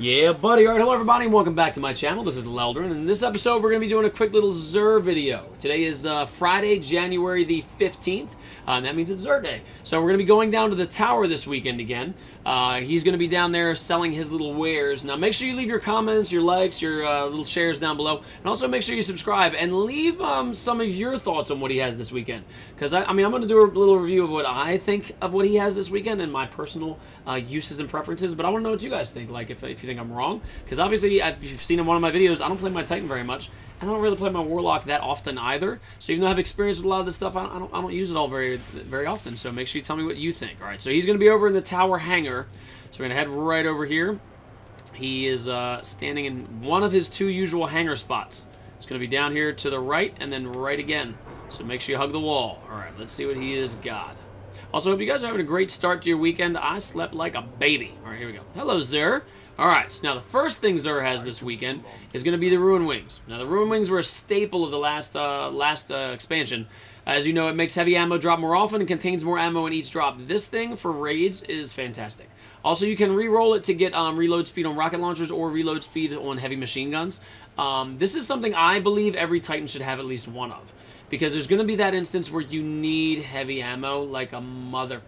Yeah, buddy. Alright, hello everybody, and welcome back to my channel. This is Lelldorin, and in this episode we're going to be doing a quick little Xur video. Today is Friday, January the 15th, and that means it's Xur Day. So we're going to be going down to the tower this weekend again. He's going to be down there selling his little wares. Now make sure you leave your comments, your likes, your little shares down below, and also make sure you subscribe, and leave some of your thoughts on what he has this weekend. Because, I'm going to do a little review of what I think of what he has this weekend, and my personal uses and preferences, but I want to know what you guys think, like if you think I'm wrong, because obviously, if you've seen in one of my videos, I don't play my Titan very much, and I don't really play my Warlock that often either, so even though I have experience with a lot of this stuff, I don't use it all very often, so make sure you tell me what you think. Alright, so he's going to be over in the tower hangar, so we're going to head right over here. He is standing in one of his two usual hangar spots. It's going to be down here to the right, and then right again, so make sure you hug the wall. Alright, let's see what he has got. Also, hope you guys are having a great start to your weekend. I slept like a baby. Alright, here we go. Hello, Xur. Alright, so now the first thing Xur has this weekend is going to be the Ruin Wings. Now, the Ruin Wings were a staple of the last expansion. As you know, it makes heavy ammo drop more often and contains more ammo in each drop. This thing for raids is fantastic. Also, you can re-roll it to get reload speed on rocket launchers or reload speed on heavy machine guns. This is something I believe every Titan should have at least one of. Because there's going to be that instance where you need heavy ammo like a mother.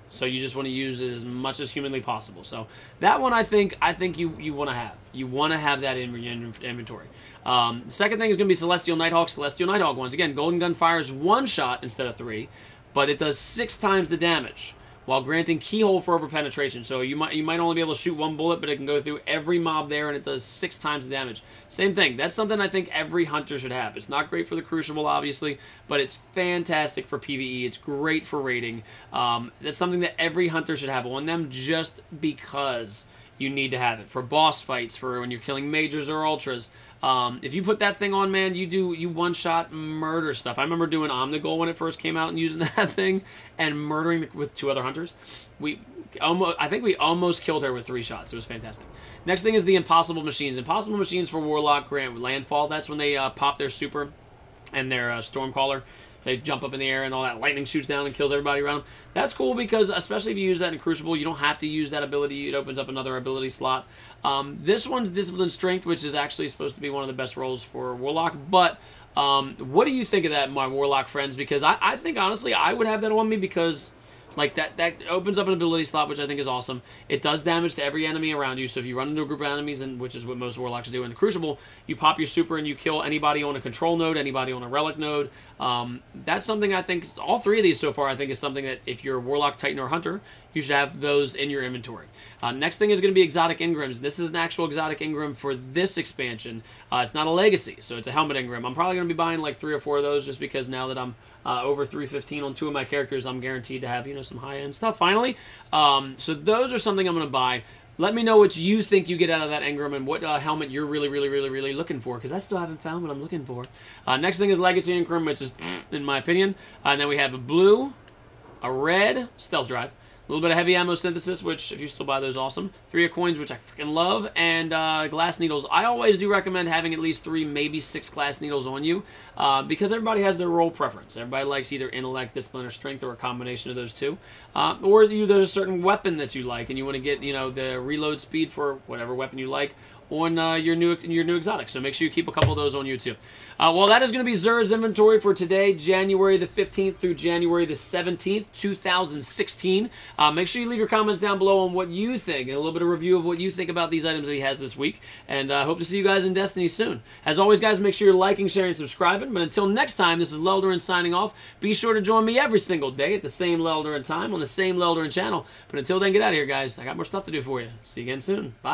So you just want to use it as much as humanly possible. So that one I think you want to have. You want to have that in your inventory. The second thing is going to be Celestial Nighthawk. Celestial Nighthawk, once again, Golden Gun fires one shot instead of three, but it does 6 times the damage, while granting keyhole for overpenetration. So you might only be able to shoot one bullet, but it can go through every mob there, and it does 6 times the damage. Same thing. That's something I think every hunter should have. It's not great for the Crucible, obviously, but it's fantastic for PvE. It's great for raiding. That's something that every hunter should have on them, just because you need to have it for boss fights, for when you're killing majors or ultras. If you put that thing on, man, you one-shot murder stuff. I remember doing Omnigul when it first came out and using that thing and murdering with 2 other hunters. I think we almost killed her with 3 shots. It was fantastic. Next thing is the Impossible Machines. Impossible Machines for Warlock grant landfall. That's when they pop their super and their Stormcaller. They jump up in the air and all that lightning shoots down and kills everybody around them. That's cool because, especially if you use that in Crucible, you don't have to use that ability. It opens up another ability slot. This one's Discipline Strength, which is actually supposed to be one of the best roles for Warlock. But what do you think of that, my Warlock friends? Because I think, honestly, I would have that on me because... like, that opens up an ability slot, which I think is awesome. It does damage to every enemy around you, so if you run into a group of enemies, and which is what most Warlocks do in the Crucible, you pop your super and you kill anybody on a control node, anybody on a relic node. That's something I think, all 3 of these so far, I think is something that if you're a Warlock, Titan, or Hunter, you should have those in your inventory. Next thing is going to be Exotic Ingrams. This is an actual Exotic Ingram for this expansion. It's not a Legacy, so it's a Helmet Ingram. I'm probably going to be buying like 3 or 4 of those just because now that I'm over 315 on 2 of my characters, I'm guaranteed to have, you know, some high-end stuff finally. So those are something I'm going to buy. Let me know what you think you get out of that Engram and what helmet you're really looking for, because I still haven't found what I'm looking for. Next thing is Legacy Ingram, which is, in my opinion. And then we have a blue, a red, Stealth Drive, a little bit of heavy ammo synthesis, which, if you still buy those, awesome. 3 of coins, which I freaking love. And glass needles. I always do recommend having at least 3, maybe 6 glass needles on you, because everybody has their role preference. Everybody likes either intellect, discipline, or strength, or a combination of those 2. Or there's a certain weapon that you like, and you want to get, you know, the reload speed for whatever weapon you like on your new exotic. So make sure you keep a couple of those on you too. Well, that is going to be Xur's inventory for today, January the 15th through January the 17th, 2016. Make sure you leave your comments down below on what you think, and a little bit of review of what you think about these items that he has this week. And I hope to see you guys in Destiny soon. As always, guys, make sure you're liking, sharing, and subscribing. But until next time, this is Lelldorin signing off. Be sure to join me every single day at the same Lelldorin time on the same Lelldorin channel. But until then, get out of here, guys. I got more stuff to do for you. See you again soon. Bye.